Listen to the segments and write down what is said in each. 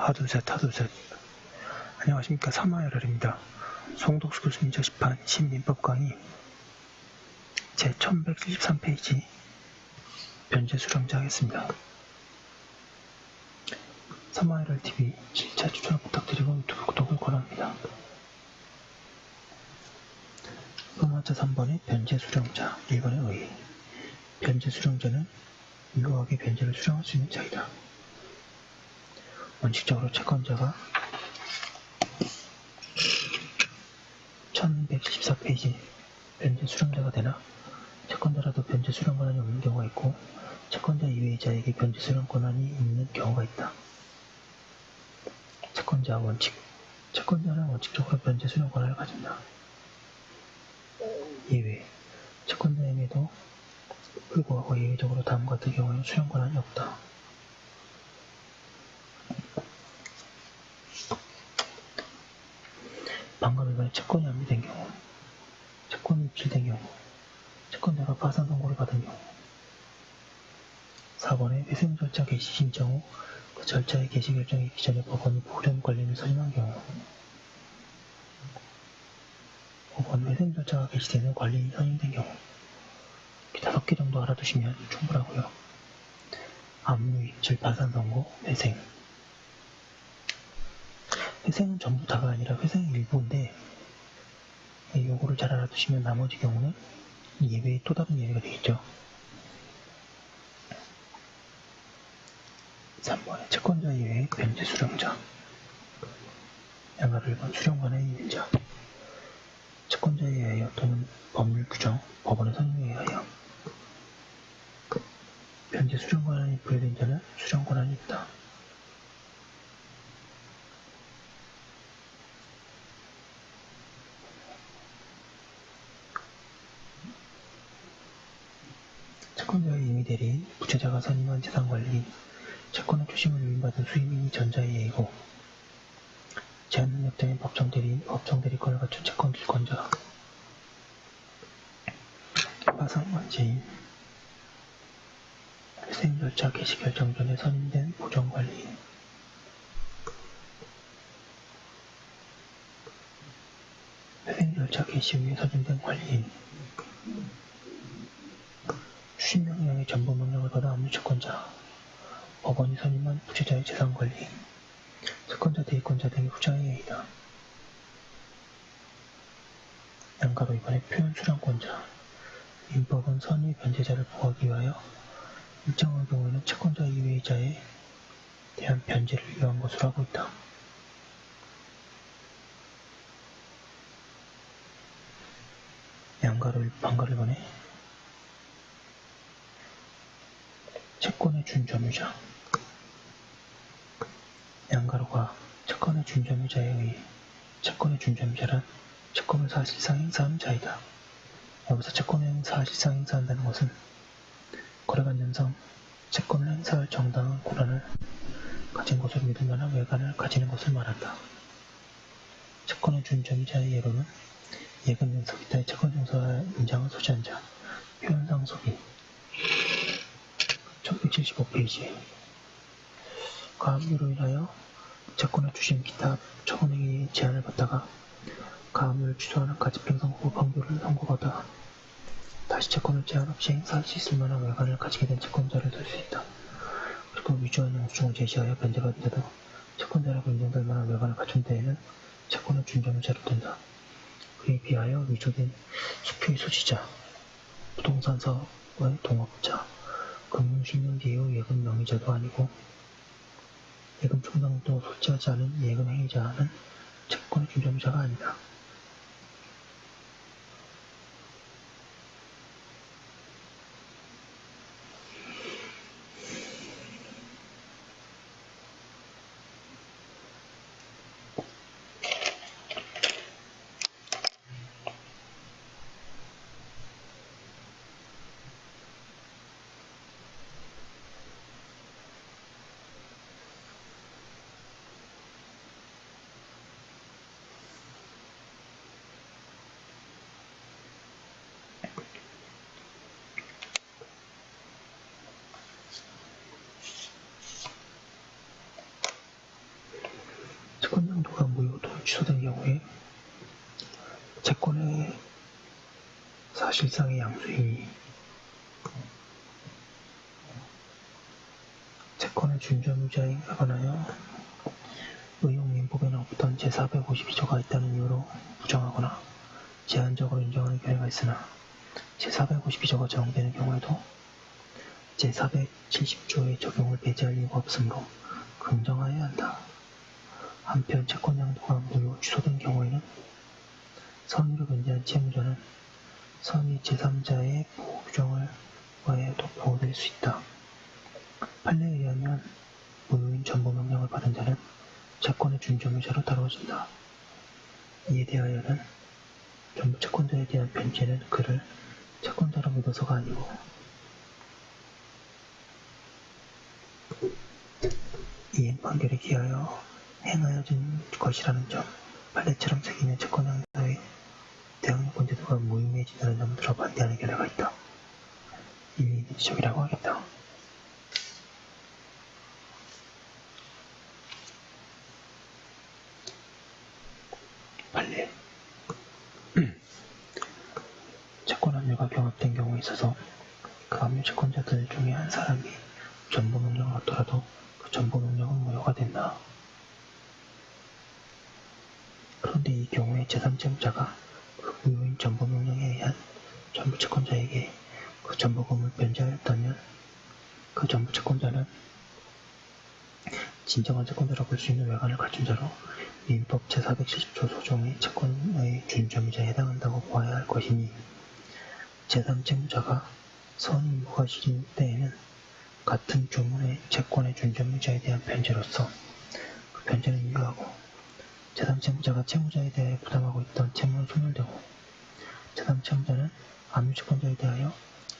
하두셋. 안녕하십니까. 3화열혈입니다. 송덕수 교수님 저시판 신민법 강의 제 1173페이지 변제 수령자 하겠습니다. 3화열혈TV 7차 추천을 부탁드리고 유튜브 구독을 권합니다. 음화자 3번의 변제 수령자, 1번의 의. 변제 수령자는 유효하게 변제를 수령할 수 있는 자이다. 원칙적으로 채권자가 1114페이지 변제 수령자가 되나 채권자라도 변제 수령 권한이 없는 경우가 있고 채권자 이외의 자에게 변제 수령 권한이 있는 경우가 있다. 채권자는 원칙적으로 변제 수령 권한을 가진다. 예외 채권자임에도 불구하고 예외적으로 다음과 같은 경우에는 수령 권한이 없다. 방금 이번에 채권이 압류된 경우, 채권이 입출된 경우, 채권자가 파산 선고를 받은 경우. 4번에 회생 절차 개시 신청 후 그 절차의 개시 결정이 있기 전에 법원이 보전 권리를 선임한 경우. 5번 회생 절차가 개시되는 관리인이 선임된 경우. 이렇게 5개 정도 알아두시면 충분하고요. 압류, 입출, 파산 선고, 회생. 회생은 전부 다가 아니라 회생의 일부인데 요거를 잘 알아두시면 나머지 경우는 예외의 또 다른 예외가 되겠죠. 3번에 채권자 이외의 변제 수령자, 양가를 1번 수령권에 있는 자, 채권자에 의하여 또는 법률 규정, 법원의 선임에 의하여 변제 수령권한이 부여된 자는 수령권한이 있다. 채권자의 임의대리인, 부채자가 선임한 재산관리인, 채권의 추심을 위임받은 수임인이 전자에 의고 제한 능력자인 법정대리인, 법정대리권을 갖춘 채권질권자, 파산관제인, 회생절차 개시 결정 전에 선임된 보정관리인, 회생절차 개시 후에 선임된 관리인, 추심명령의 전부 명령을 받아 압류채권자, 법원이 선임한 부채자의 재산관리인, 채권자, 대리권자 등의 후자에 의이다. 양가로 이번에 표현수령권자, 민법은 선의 변제자를 보호하기 위하여 일정한 경우에는 채권자 이외의 자에 대한 변제를 유효한 것으로 하고 있다. 방가를 번에 채권의 준점유자, 양가로가 채권의 준점유자에 의해 채권의 준점유자란 채권을 사실상 행사하는 자이다. 여기서 채권을 사실상 행사한다는 것은 거래관념상 채권을 행사할 정당한 권한을 가진 것으로 믿을 만한 외관을 가지는 것을 말한다. 채권의 준점유자의 예로는 예금 연속이다의 채권증서 인장을 소지한 자, 표현상 소비 1175페이지 가압류로 인하여 채권의 추심 기타 처분행위의 제한을 받다가 가압류를 취소하는 가집행성 후 판결을 선고받아 다시 채권을 제한 없이 행사할 수 있을 만한 외관을 가지게 된 채권자를 들 수 있다. 그리고 위조한 영수증을 제시하여 변제받은 자도 채권자라고 인정될 만한 외관을 갖춘 데에는 채권의 준점유자로 된다. 그에 비하여 위조된 수표의 소지자, 부동산 사업의 동업자, 금융신용 제휴 예금 명의자도 아니고 예금 충당도 소지하지 않은 예금 행위자는 채권의 준점유자가 아니다. 채권 양도가 무효 또는 취소된 경우에 채권의 사실상의 양수인이 채권의 준점유자에 관하여 의용민법에는 없던 제452조가 있다는 이유로 부정하거나 제한적으로 인정하는 견해가 있으나 제452조가 적용되는 경우에도 제470조의 적용을 배제할 이유가 없으므로 긍정하여야 한다. 한편 채권 양도가 무효 취소된 경우에는 선의로 변제한 채무자는 선의 제3자의 보호 규정을 의하여도 보호될 수 있다. 판례에 의하면 무효인 전부 명령을 받은 자는 채권의 준점유자로 다루어진다. 이에 대하여는 전부 채권자에 대한 변제는 그를 채권자로 믿어서가 아니고 이행 판결에 기하여 행하여진 것이라는 점, 판례처럼 새기는 채권 양도의 대항력 제도가 무의미해진다는 점들로 반대하는 견해가 있다. 인위지적이라고 하겠다. 판례 채권 압류가 경합된 경우에 있어서 그 압류 채권자들 중에 한 사람이 전부 명령을 얻더라도 그 전부 명령은 무효가 된다. 그런데 이 경우에 제3채무자가 그 무효인 전부 명령에 의한 전부 채권자에게 그 전부금을 변제하였다면 그 전부 채권자는 진정한 채권자라고 볼 수 있는 외관을 갖춘 자로 민법 제470조 소정의 채권의 준점유자에 해당한다고 보아야 할 것이니 제3채무자가 선의무가 실인 때에는 같은 조문의 채권의 준점유자에 대한 변제로서 그 변제는 유효하고 제3채무자가 채무자에 대하여 부담하고 있던 채무는 소멸되고 제3채무자는 압류채권자에 대하여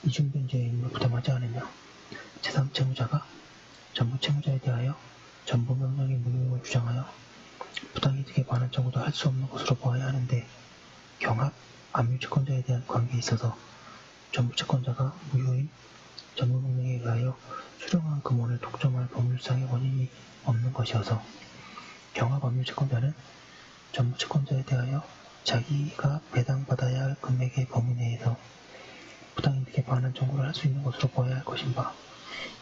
이중변제의 의무를 부담하지 않으며 제3채무자가 전부채무자에 대하여 전부명령의 무효임을 주장하여 부당이득에 관한 청구도 할 수 없는 것으로 보아야 하는데 경합, 압류채권자에 대한 관계에 있어서 전부채권자가 무효인 전부명령에 의하여 수령한 금원을 독점할 법률상의 원인이 없는 것이어서 경합 압류채권자는 전부채권자에 대하여 자기가 배당받아야 할 금액의 범위 내에서 부당이득에 관한 청구를 할 수 있는 것으로 보아야 할 것인가.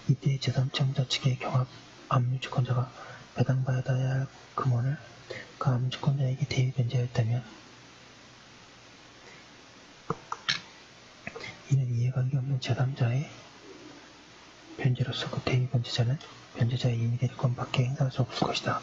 이때 제3채무자 측의 경합 압류채권자가 배당받아야 할 금원을 그 압류채권자에게 대위 변제하였다면 이는 이해관계 없는 제3자의 변제로서 그 대위 변제자는 변제자의 임의대리권 밖에 행사할 수 없을 것이다.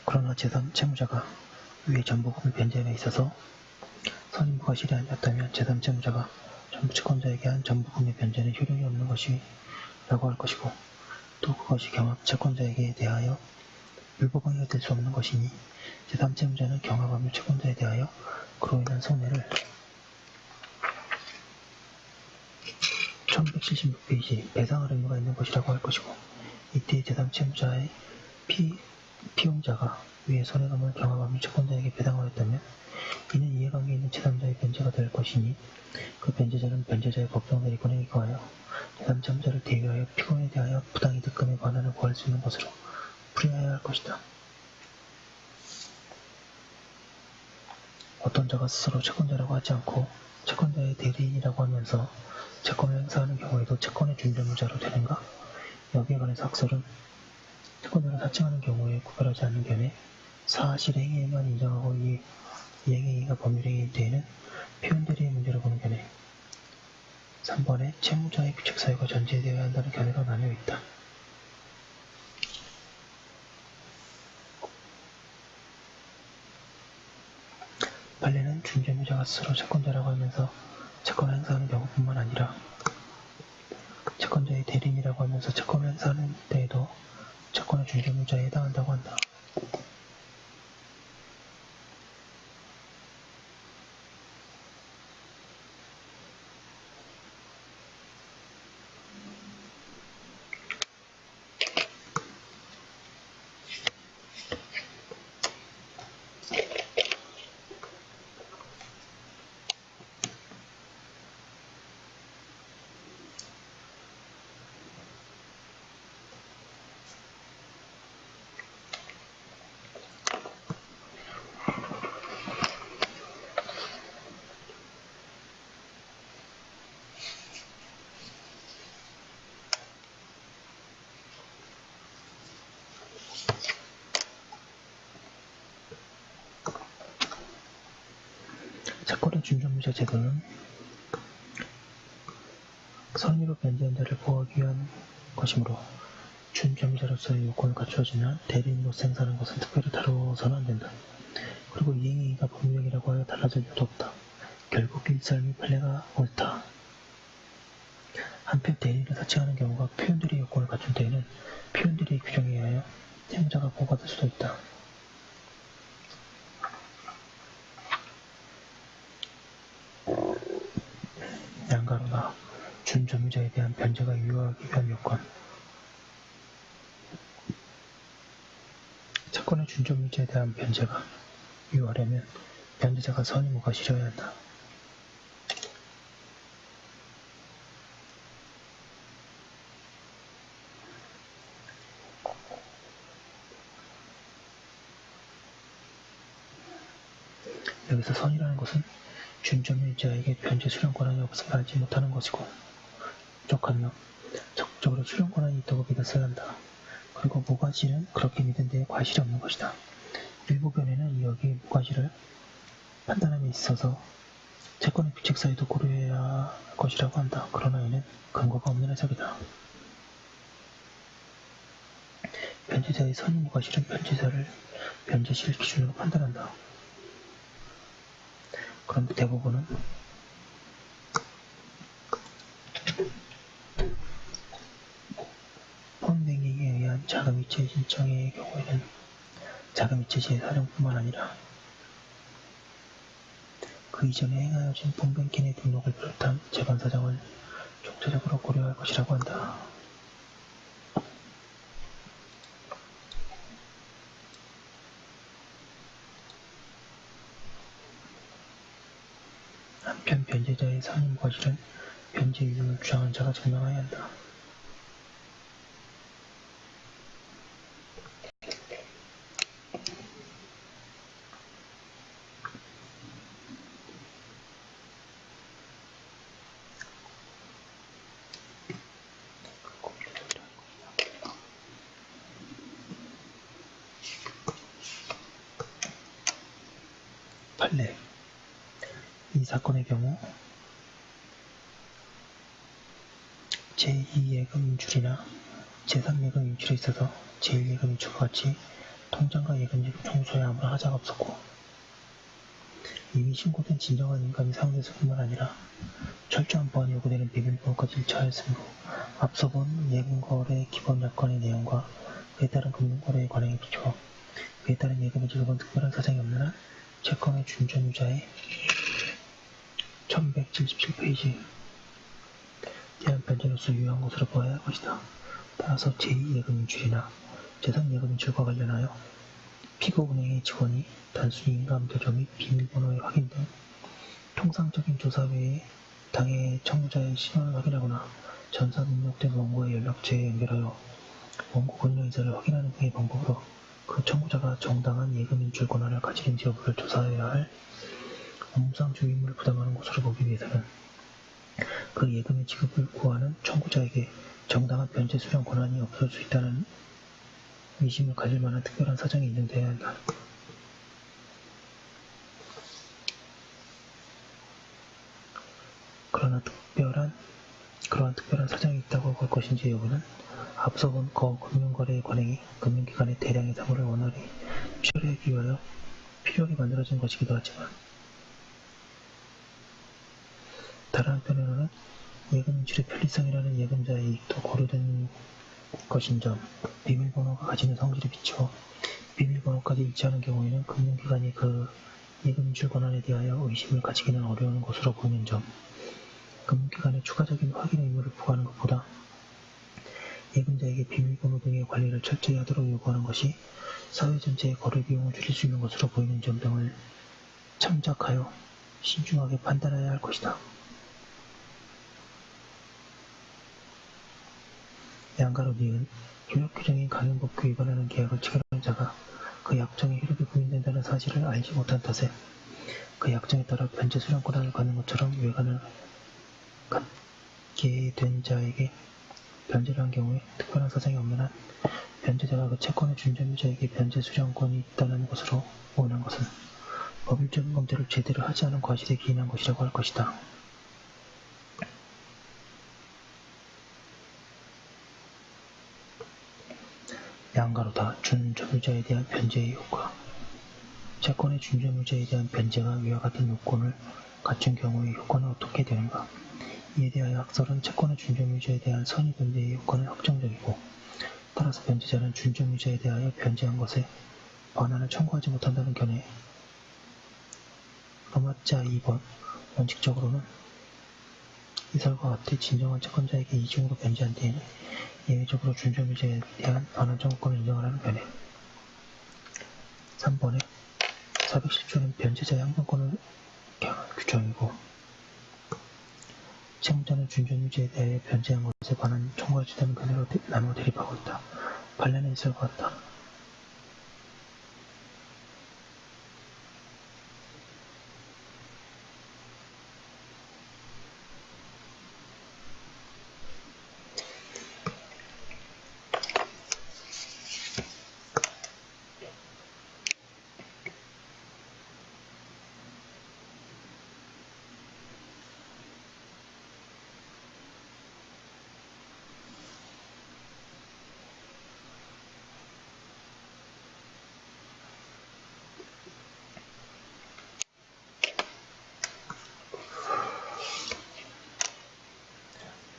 그러나 제3채무자가 위의 전부금을 변제함에 있어서 선임무가 실현되었다면 제3채무자가 전부채권자에게 한 전부금의 변제는 효력이 없는 것이라고 할 것이고 또 그것이 경합 채권자에게 대하여 불법행위가 될 수 없는 것이니 제3채무자는 경합 압류 채권자에 대하여 그로 인한 손해를 1176페이지 배상할 의무가 있는 것이라고 할 것이고 이때 제3채무자의 피용자가 위의 손해금을 경합 압류 채권자에게 배당하였다면 이는 이해관계 있는 제3자의 변제가 될 것이니 그 변제자는 변제자의 법정 대리권에 의거하여 제3채무자를 대위하여 피고인에 대하여 부당이득금에 관한을 구할 수 있는 것으로 풀이하여야 할 것이다. 어떤 자가 스스로 채권자라고 하지 않고 채권자의 대리인이라고 하면서 채권을 행사하는 경우에도 채권의 준점유자로 되는가? 여기에 관해서 학설은 채권자를 사칭하는 경우에 구별하지 않는 견해 사실행위에만 인정하고 이 이행행위가 법률행위일 때에는 표현대리의 문제로 보는 견해. 3번에 채무자의 규칙 사유가 전제되어야 한다는 견해가 나뉘어 있다. 판례는 준재무자가 스스로 채권자라고 하면서 채권을 행사하는 경우뿐만 아니라 채권자의 대리인이라고 하면서 채권을 행사하는 때에도 채권의 준재무자에 해당한다고 한다. 채권의 준재무자 제도는 선의로 변제한 자를 보호하기 위한 것이므로 준재무자로서의 요건을 갖추어진 한 대리인으로서 행사하는 것은 특별히 다루어서는 안 된다. 그리고 이행행위가 법률행위라고 하여 달라질 이유도 없다. 결국 일설미 판례가 옳다. 한편 대리인을 사칭하는 경우가 표현대리의 요건을 갖춘 때에는 표현대리의 규정에 의하여 채무자가 보호받을 수도 있다. 양가로나 준점유자에 대한 변제가 유효하기 위한 요건. 채권의 준점유자에 대한 변제가 유효하려면 변제자가 선의무가 실어야 한다. 여기서 선이라는 것은 준점유자에게 변제 수령 권한이 없음을 알지 못하는 것이고, 부족하며 적극적으로 수령 권한이 있다고 믿었어야 한다. 그리고 무과실은 그렇게 믿은 데에 과실이 없는 것이다. 일부 견해는 여기에 무과실을 판단함에 있어서 채권의 규칙 사유도 고려해야 할 것이라고 한다. 그러나 이는 근거가 없는 해석이다. 변제자의 선의 무과실은 변제자를 변제실 기준으로 판단한다. 그런데 대부분은 포함행위에 의한 자금이체 신청의 경우에는 자금이체시의 사령뿐만 아니라 그 이전에 행하여진 본뱅킨의 등록을 비롯한 재반 사정을 총체적으로 고려할 것이라고 한다. 한편 변제자의 선임과실은 변제 이유를 주장한 자가 증명해야 한다. 판례. 이 사건의 경우 제2예금 인출이나 제3예금 인출에 있어서 제1예금 인출과 같이 통장과 예금 청소에 아무런 하자가 없었고, 이미 신고된 진정한 인감이 사용됐을 뿐만 아니라 철저한 보안이 요구되는 비밀보호까지 일처하였으므로 앞서 본 예금거래 기본 약관의 내용과 그에 따른 금융거래의 관행에 비추어 그에 따른 예금의 즐거운 특별한 사정이 없는 한 채권의 준전유자의 1177페이지 대한 변제로서 유효한 것으로 보아야 할 것이다. 따라서 제2예금 인출이나 제3예금 인출과 관련하여 피고은행의 직원이 단순히 인감도저 및 비밀번호의 확인 등 통상적인 조사 외에 당해 청구자의 신원을 확인하거나 전산 입력된 원고의 연락처에 연결하여 원고 권료 인사를 확인하는 등의 방법으로 그 청구자가 정당한 예금 인출 권한을 가지는지 여부를 조사해야 할 업무상 주의무를 부담하는 것으로 보기 위해서는 그 예금의 지급을 구하는 청구자에게 정당한 변제 수령 권한이 없을 수 있다는 의심을 가질 만한 특별한 사정이 인정되어야 한다. 그러한 특별한 사정이 있다고 볼 것인지 여부는 앞서 본 금융거래의 관행이 금융기관의 대량의 사물을 원활히 처리하기 위하여 필요하게 만들어진 것이기도 하지만 다른 한편으로는 예금 인출의 편리성이라는 예금자의 이익도 고려된 것인 점, 비밀번호가 가지는 성질에 비추어 비밀번호까지 일치하는 경우에는 금융기관이 그 예금 인출 권한에 대하여 의심을 가지기는 어려운 것으로 보이는 점, 금융기관에 추가적인 확인 의무를 부과하는 것보다 예금자에게 비밀번호 등의 관리를 철저히 하도록 요구하는 것이 사회 전체의 거래 비용을 줄일 수 있는 것으로 보이는 점 등을 참작하여 신중하게 판단해야 할 것이다. 양가로 니은 효력 규정인 강행법규 위반하는 계약을 체결한 자가 그 약정의 효력이 부인된다는 사실을 알지 못한 탓에 그 약정에 따라 변제 수령 권한을 갖는 것처럼 외관을 갖게 된 자에게 변제를 한 경우에 특별한 사정이 없는 한 변제자가 그 채권의 준점유자에게 변제 수령권이 있다는 것으로 원한 것은 법률적인 검토를 제대로 하지 않은 과실에 기인한 것이라고 할 것이다. 양가로다. 준점유자에 대한 변제의 효과. 채권의 준점유자에 대한 변제가 위와 같은 요건을 갖춘 경우의 효과는 어떻게 되는가? 이에 대하여 학설은 채권의 준점유자에 대한 선의 변제의 효과는 확정적이고 따라서 변제자는 준점유자에 대하여 변제한 것에 반환을 청구하지 못한다는 견해. 로마자 2번 원칙적으로는 이설과 같이 진정한 채권자에게 이중으로 변제한 때에는 예외적으로 준점유자에 대한 반환 청구권을 인정하라는 견해. 3번에 410조는 변제자의 항변권을 향한 규정이고 채무자는 준점유자에 대하여 변제한 것에 관한 청구할 수 있다는 견해로 나누어 대립하고 있다. 반란의 이설과 같다.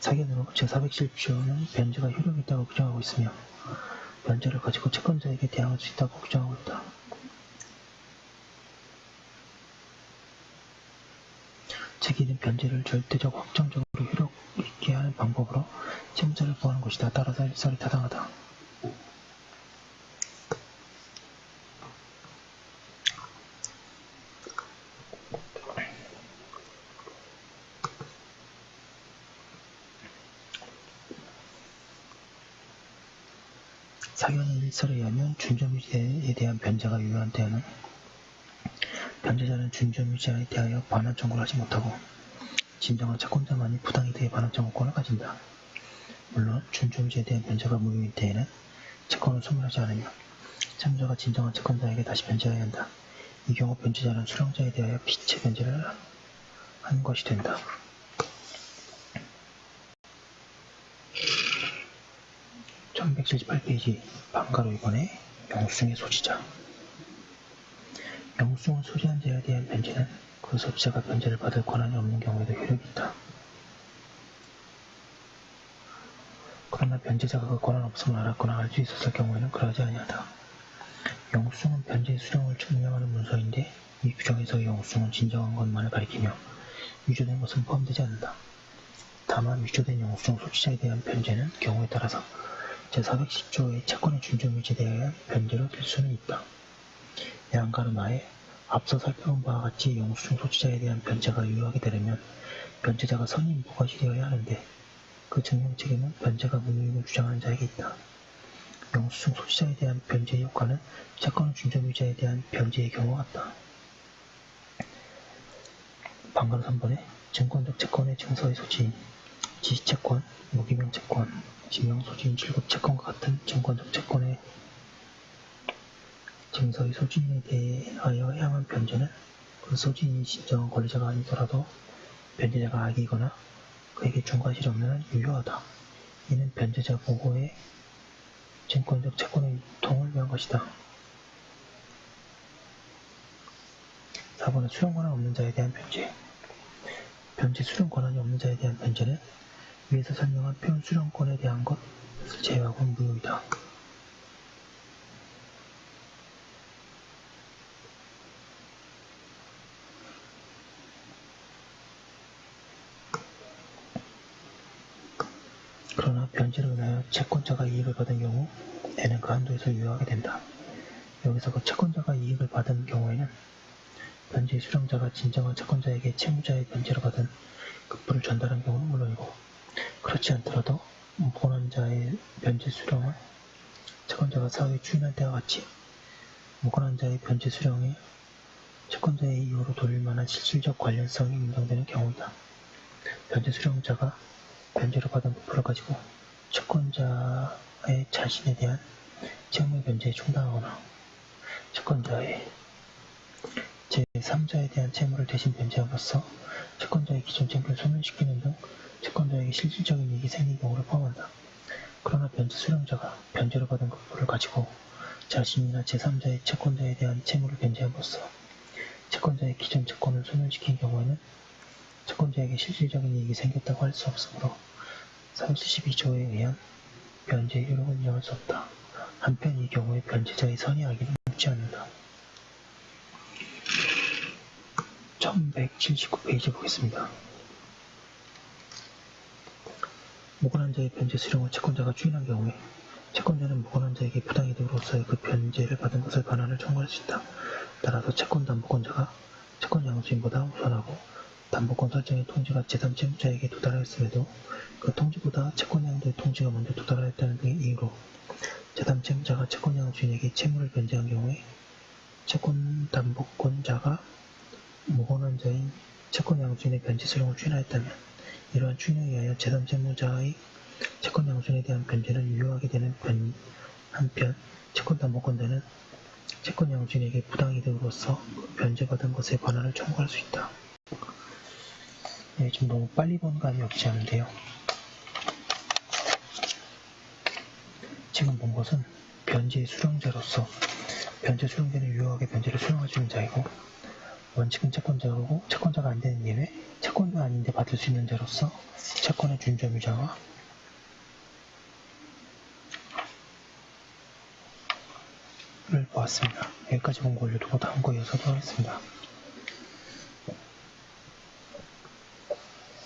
사견으로 제410조는 변제가 효력이 있다고 규정하고 있으며 변제를 가지고 채권자에게 대항할 수 있다고 규정하고 있다. 제2는 변제를 절대적 확정적으로 효력 있게 하는 방법으로 채무자를 보호하는 것이다. 따라서 일설이 타당하다. 사견의 일설에 의하면 준점유자에 대한 변제가 유효한 때에는 변제자는 준점유자에 대하여 반환 청구를 하지 못하고 진정한 채권자만이 부당이득의 반환 청구권을 가진다. 물론 준점유자에 대한 변제가 무효인 때에는 채권을 소멸하지 않으며 채무자가 진정한 채권자에게 다시 변제해야 한다. 이 경우 변제자는 수령자에 대하여 피체 변제를 한 것이 된다. 1178페이지 방가로 2번에 영수증의 소지자. 영수증을 소지한 자에 대한 변제는 그 소지자가 변제를 받을 권한이 없는 경우에도 효력이 있다. 그러나 변제자가 그 권한 없음을 알았거나 알 수 있었을 경우에는 그러하지 아니하다. 영수증은 변제의 수령을 증명하는 문서인데 이 규정에서의 영수증은 진정한 것만을 가리키며 위조된 것은 포함되지 않는다. 다만 위조된 영수증 소지자에 대한 변제는 경우에 따라서 제410조의 채권의 준점유자에 대하여 변제로 될 수는 있다. 양가르마에 앞서 살펴본 바와 같이 영수증 소지자에 대한 변제가 유효하게 되려면 변제자가 선의 인부가 실현해야 하는데 그 증명 책임은 변제가 무효임을 주장하는 자에게 있다. 영수증 소지자에 대한 변제의 효과는 채권 준점유자에 대한 변제의 경우 같다. 방가로 3번에 증권적 채권의 증서의 소지인 지시채권, 무기명채권, 지명소지인 7급 채권과 같은 증권적 채권의 증서의 소지인에 대하여 향한 변제는 그 소지인이 진정한 권리자가 아니더라도 변제자가 악이거나 그에게 중과실이 없는 한 유효하다. 이는 변제자 보고의 증권적 채권의 유통을 위한 것이다. 4번은 수령 권한 없는 자에 대한 변제. 변제 수령 권한이 없는 자에 대한 변제는 위에서 설명한 표현 수령권에 대한 것을 제외하고는 무효이다. 그러나 변제로 인하여 채권자가 이익을 받은 경우 N은 그 한도에서 유효하게 된다. 여기서 그 채권자가 이익을 받은 경우에는 변제 수령자가 진정한 채권자에게 채무자의 변제로 받은 급부를 전달한 경우는 물론이고 그렇지 않더라도 무권한자의 변제 수령을 채권자가 사후에 추인할 때와 같이 무권한자의 변제 수령에 채권자의 이유로 돌릴 만한 실질적 관련성이 인정되는 경우이다. 변제 수령자가 변제로 받은 부풀을 가지고 채권자의 자신에 대한 채무의 변제에 충당하거나 채권자의 제3자에 대한 채무를 대신 변제함으로써 채권자의 기존 채무를 소멸시키는 등 채권자에게 실질적인 이익이 생긴 경우를 포함한다. 그러나 변제 수령자가 변제로 받은 부풀을 가지고 자신이나 제3자의 채권자에 대한 채무를 변제함으로써 채권자의 기존 채권을 소멸시킨 경우에는 채권자에게 실질적인 이익이 생겼다고 할 수 없으므로 사유수 12조에 의한 변제의 효력을 인정할 수 없다. 한편 이 경우에 변제자의 선의 악의는 묻지 않는다. 1179페이지 보겠습니다. 무권한자의 변제 수령을 채권자가 추인한 경우에 채권자는 무권한자에게 부당이득으로서의 그 변제를 받은 것을 반환을 청구할 수 있다. 따라서 채권담보권자가 채권양수인보다 우선하고 담보권 설정의 통지가 제3채무자에게 도달하였음에도 그 통지보다 채권양도의 통지가 먼저 도달하였다는 등의 이유로 제3채무자가 채권양수인에게 채무를 변제한 경우에 채권담보권자가 무권한자인 채권양수인의 변제 수령을 추인하였다면 이러한 추인에 의하여 제3채무자의 채권양수인에 대한 변제는 유효하게 되는 한편 채권담보권자는 채권양수인에게 부당이득으로서 변제받은 것에 반환을 청구할 수 있다. 네, 좀 너무 빨리 본 감이 없지 않은데요. 지금 본 것은 변제 수령자로서 변제 수령자는 유효하게 변제를 수령해주는 자이고 원칙은 채권자고 채권자가 안 되는 예외 채권자 아닌데 받을 수 있는 자로서 채권의 준점유자와 를 보았습니다. 여기까지 본 거 올려두고 다음 거 이어서 하겠습니다.